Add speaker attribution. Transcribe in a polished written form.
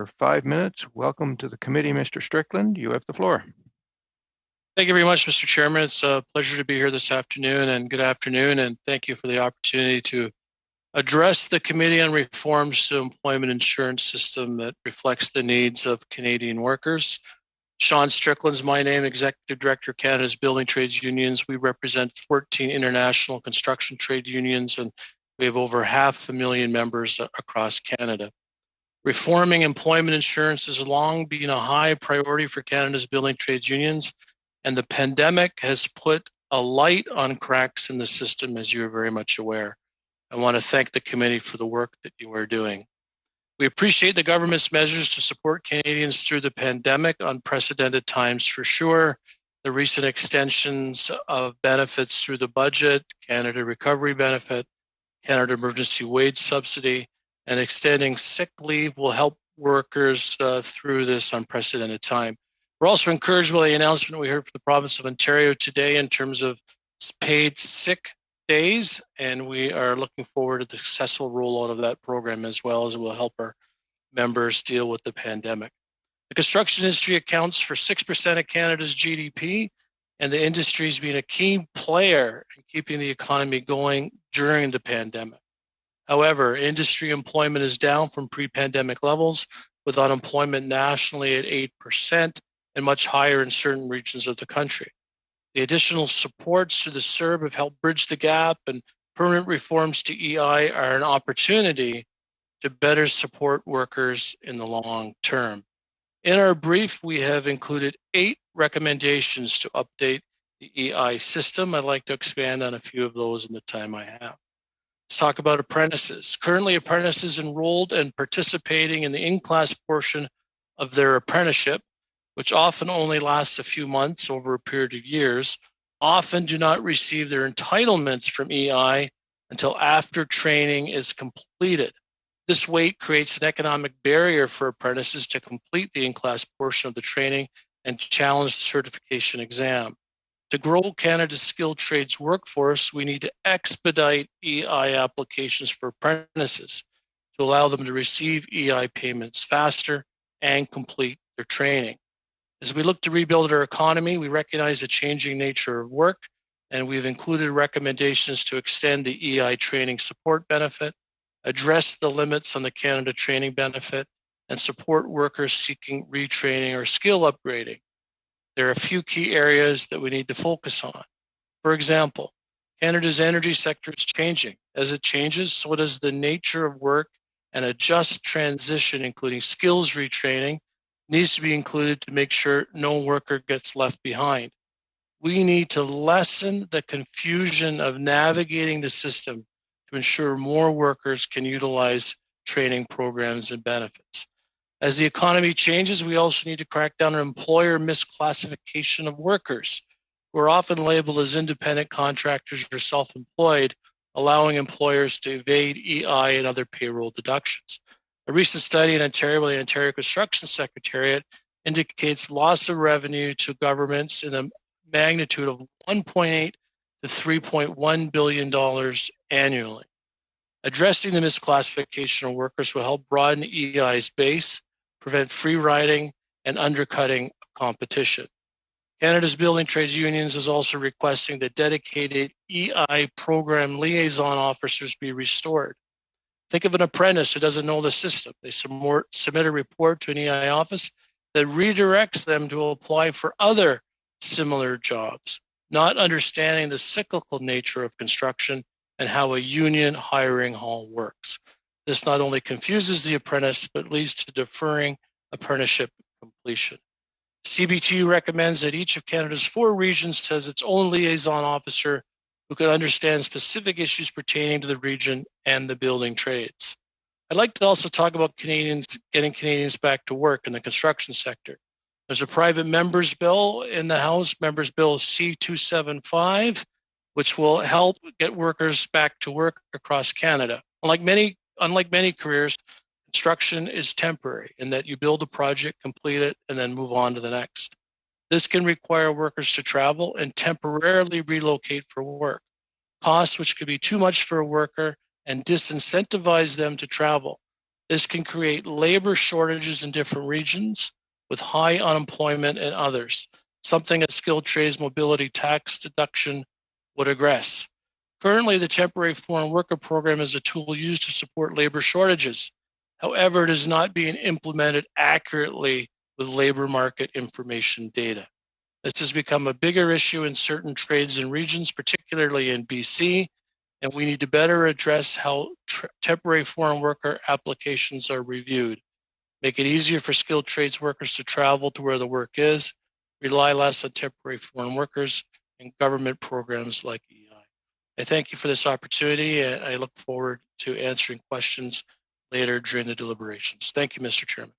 Speaker 1: For 5 minutes. Welcome to the committee, Mr. Strickland. You have the floor.
Speaker 2: Thank you very much, Mr. Chairman. It's a pleasure to be here this afternoon, and good afternoon, and thank you for the opportunity to address the Committee on Reforms to Employment Insurance System that reflects the needs of Canadian workers. Sean Strickland's my name, Executive Director of Canada's Building Trades Unions. We represent 14 international construction trade unions, and we have over 500,000 members across Canada. Reforming employment insurance has long been a high priority for Canada's building trades unions, and the pandemic has put a light on cracks in the system, as you are very much aware. I want to thank the committee for the work that you are doing. We appreciate the government's measures to support Canadians through the pandemic, unprecedented times for sure. The recent extensions of benefits through the budget, Canada Recovery Benefit, Canada Emergency Wage Subsidy, and extending sick leave will help workers through this unprecedented time. We're also encouraged by the announcement we heard from the province of Ontario today in terms of paid sick days, and we are looking forward to the successful rollout of that program, as well as it will help our members deal with the pandemic. The construction industry accounts for 6% of Canada's GDP, and the industry has been a key player in keeping the economy going during the pandemic. However, industry employment is down from pre-pandemic levels, with unemployment nationally at 8% and much higher in certain regions of the country. The additional supports to the CERB have helped bridge the gap, and permanent reforms to EI are an opportunity to better support workers in the long term. In our brief, we have included 8 recommendations to update the EI system. I'd like to expand on a few of those in the time I have. Let's talk about apprentices. Currently, apprentices enrolled and participating in the in-class portion of their apprenticeship, which often only lasts a few months over a period of years, often do not receive their entitlements from EI until after training is completed. This wait creates an economic barrier for apprentices to complete the in-class portion of the training and challenge the certification exam. To grow Canada's skilled trades workforce, we need to expedite EI applications for apprentices to allow them to receive EI payments faster and complete their training. As we look to rebuild our economy, we recognize the changing nature of work, and we've included recommendations to extend the EI training support benefit, address the limits on the Canada Training Benefit, and support workers seeking retraining or skill upgrading. There are a few key areas that we need to focus on. For example, Canada's energy sector is changing. As it changes, so does the nature of work, and a just transition, including skills retraining, needs to be included to make sure no worker gets left behind. We need to lessen the confusion of navigating the system to ensure more workers can utilize training programs and benefits. As the economy changes, we also need to crack down on employer misclassification of workers, who are often labeled as independent contractors or self-employed, allowing employers to evade EI and other payroll deductions. A recent study in Ontario by the Ontario Construction Secretariat indicates loss of revenue to governments in the magnitude of $1.8 to $3.1 billion annually. Addressing the misclassification of workers will help broaden EI's base, prevent free riding and undercutting competition. Canada's Building Trades Unions is also requesting that dedicated EI program liaison officers be restored. Think of an apprentice who doesn't know the system. They submit a report to an EI office that redirects them to apply for other similar jobs, not understanding the cyclical nature of construction and how a union hiring hall works. This not only confuses the apprentice, but leads to deferring apprenticeship completion. CBT recommends that each of Canada's 4 regions has its own liaison officer who can understand specific issues pertaining to the region and the building trades. I'd like to also talk about getting Canadians back to work in the construction sector. There's a private members bill in the House, Members Bill C-275, which will help get workers back to work across Canada. Unlike many careers, construction is temporary in that you build a project, complete it, and then move on to the next. This can require workers to travel and temporarily relocate for work, costs which could be too much for a worker and disincentivize them to travel. This can create labor shortages in different regions with high unemployment and others, something a skilled trades mobility tax deduction would address. Currently, the temporary foreign worker program is a tool used to support labor shortages. However, it is not being implemented accurately with labor market information data. This has become a bigger issue in certain trades and regions, particularly in BC, and we need to better address how temporary foreign worker applications are reviewed. Make it easier for skilled trades workers to travel to where the work is, rely less on temporary foreign workers and government programs like EI. I thank you for this opportunity, and I look forward to answering questions later during the deliberations. Thank you, Mr. Chairman.